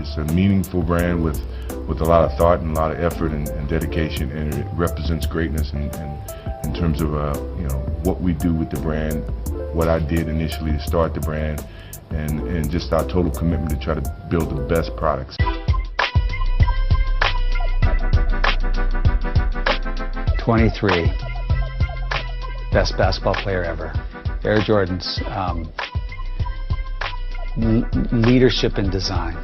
It's a meaningful brand with a lot of thought and a lot of effort and dedication, and it represents greatness in terms of you know, what we do with the brand, what I did initially to start the brand, and just our total commitment to try to build the best products. 23, best basketball player ever. Air Jordan's leadership in design.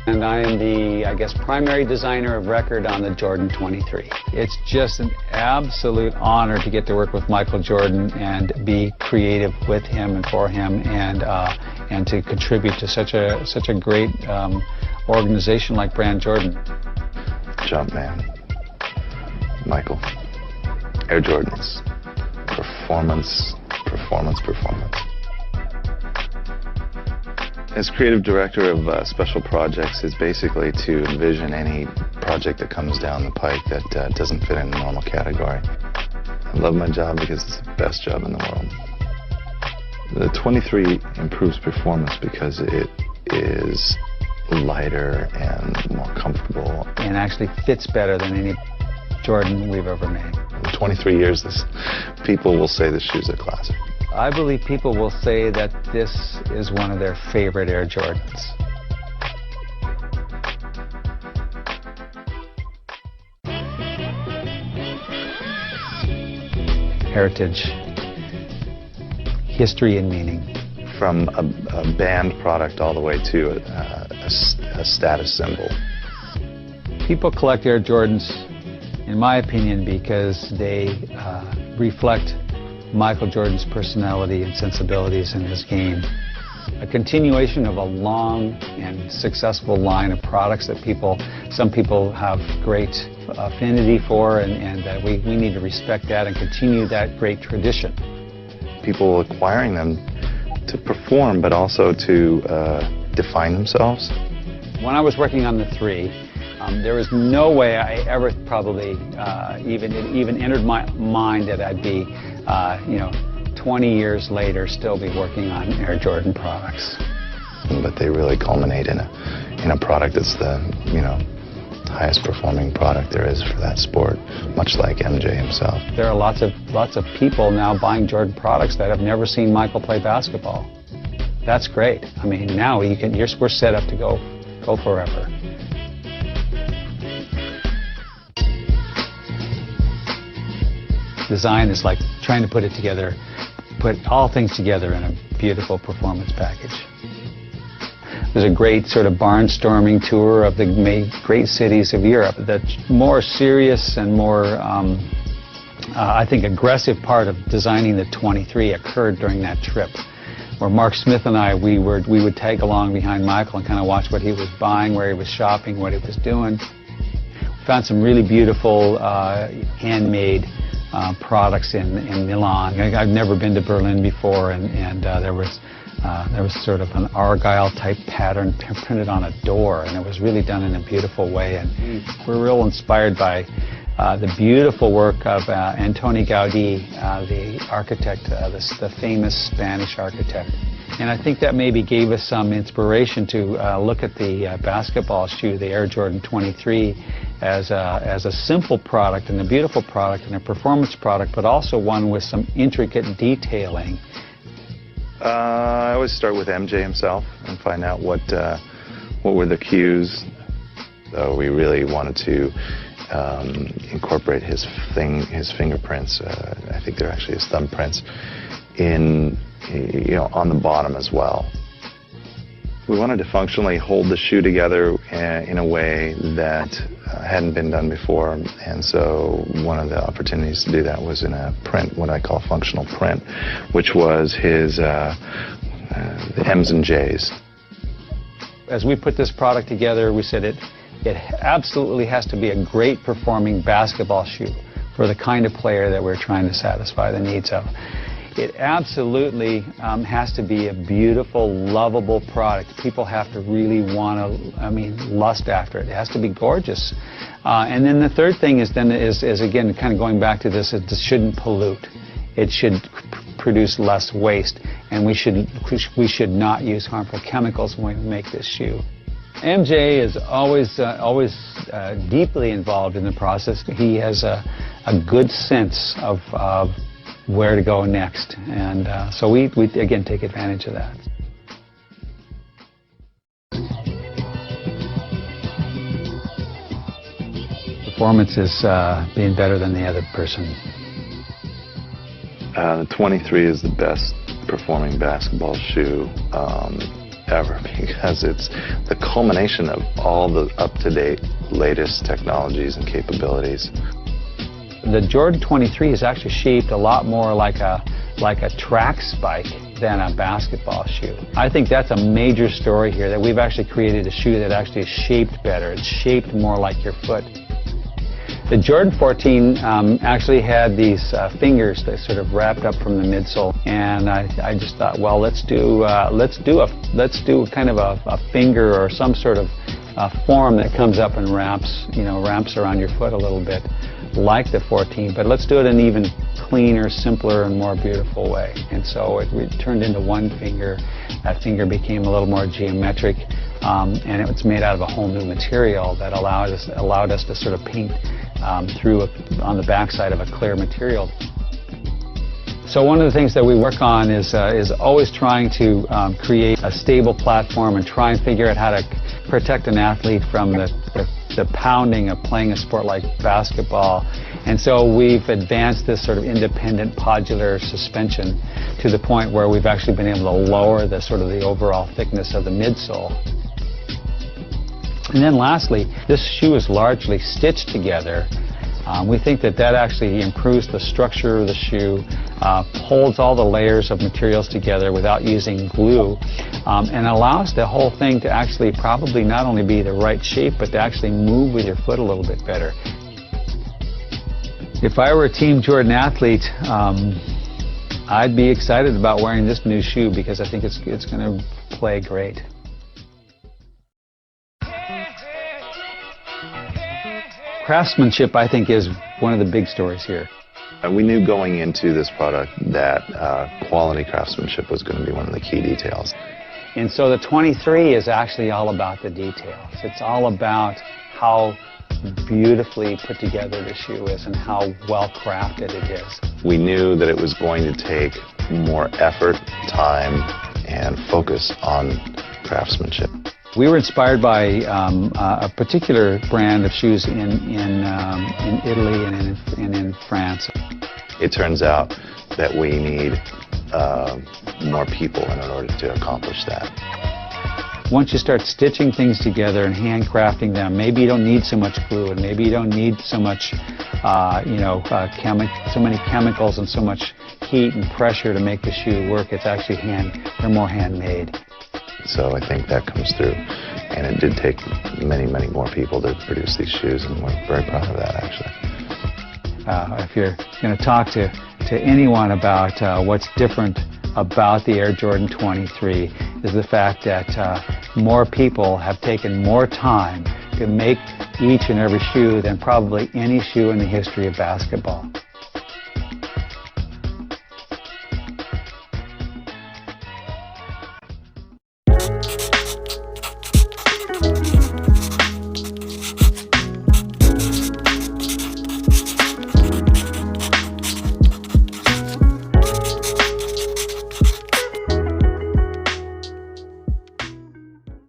And I am the, I guess, primary designer of record on the Jordan 23. It's just an absolute honor to get to work with Michael Jordan and be creative with him and for him, and to contribute to such a great organization like Brand Jordan. Jumpman, Michael, Air Jordans, performance, performance, performance. As creative director of special projects is basically to envision any project that comes down the pike that doesn't fit in a normal category. I love my job because it's the best job in the world. The 23 improves performance because it is lighter and more comfortable. And actually fits better than any Jordan we've ever made. In 23 years, people will say this shoe's a classic. I believe people will say that this is one of their favorite Air Jordans. Heritage, history and meaning. From a band product all the way to a status symbol. People collect Air Jordans, in my opinion, because they reflect Michael Jordan's personality and sensibilities in his game. A continuation of a long and successful line of products that some people have great affinity for, and that we need to respect that and continue that great tradition. People acquiring them to perform, but also to define themselves. When I was working on the 3, there was no way I ever probably even entered my mind that I'd be, 20 years later still be working on Air Jordan products. But they really culminate in a product that's the, highest performing product there is for that sport, much like MJ himself. There are lots of people now buying Jordan products that have never seen Michael play basketball. That's great. I mean, now we're set up to go forever. Design is like trying to put all things together in a beautiful performance package. There's a great sort of barnstorming tour of the great cities of Europe. The more serious and more, I think, aggressive part of designing the 23 occurred during that trip, where Mark Smith and I, we would tag along behind Michael and kind of watch what he was buying, where he was shopping, what he was doing. We found some really beautiful handmade products in Milan. I've never been to Berlin before, and there was sort of an Argyle type pattern printed on a door, and it was really done in a beautiful way. And we're real inspired by the beautiful work of Antoni Gaudí, the architect, the famous Spanish architect. And I think that maybe gave us some inspiration to look at the basketball shoe, the Air Jordan 23, as a simple product and a beautiful product and a performance product, but also one with some intricate detailing. I always start with MJ himself and find out what were the cues. So we really wanted to incorporate his fingerprints. I think they're actually his thumbprints on the bottom as well. We wanted to functionally hold the shoe together in a way that hadn't been done before, and so one of the opportunities to do that was in a print, what I call functional print, which was his the M's and J's. As we put this product together, we said it absolutely has to be a great performing basketball shoe for the kind of player that we're trying to satisfy the needs of. It absolutely has to be a beautiful, lovable product. People have to really want to, lust after it. It has to be gorgeous. And then the third thing is again, kind of going back to this, it shouldn't pollute. It should produce less waste. and we should not use harmful chemicals when we make this shoe. MJ is always deeply involved in the process. He has a good sense of where to go next, and so we again take advantage of that. Performance is being better than the other person. The 23 is the best performing basketball shoe ever, because it's the culmination of all the up-to-date latest technologies and capabilities. The Jordan 23 is actually shaped a lot more like a track spike than a basketball shoe. I think that's a major story here, that we've actually created a shoe that actually is shaped better. It's shaped more like your foot. The Jordan 14 actually had these fingers that sort of wrapped up from the midsole, and I just thought, well, let's do kind of a finger or some sort of form that comes up and wraps around your foot a little bit, like the 14, but let's do it in an even cleaner, simpler, and more beautiful way. And so it turned into one finger. That finger became a little more geometric, and it was made out of a whole new material that allowed us to sort of paint through on the backside of a clear material. So one of the things that we work on is always trying to create a stable platform and try and figure out how to protect an athlete from the pounding of playing a sport like basketball. And so we've advanced this sort of independent podular suspension to the point where we've actually been able to lower the overall thickness of the midsole. And then lastly, this shoe is largely stitched together. We think that actually improves the structure of the shoe, holds all the layers of materials together without using glue, and allows the whole thing to actually probably not only be the right shape, but to actually move with your foot a little bit better. If I were a Team Jordan athlete, I'd be excited about wearing this new shoe because I think it's going to play great. Craftsmanship, I think, is one of the big stories here. We knew going into this product that quality craftsmanship was going to be one of the key details. And so the 23 is actually all about the details. It's all about how beautifully put together the shoe is and how well crafted it is. We knew that it was going to take more effort, time, and focus on craftsmanship. We were inspired by a particular brand of shoes in Italy and in France. It turns out that we need more people in order to accomplish that. Once you start stitching things together and handcrafting them, maybe you don't need so much glue, and maybe you don't need so much, so many chemicals and so much heat and pressure to make the shoe work. It's actually they're more handmade. So I think that comes through, and it did take many, many more people to produce these shoes, and we're very proud of that, actually. If you're going to talk to anyone about what's different about the Air Jordan 23, is the fact that more people have taken more time to make each and every shoe than probably any shoe in the history of basketball.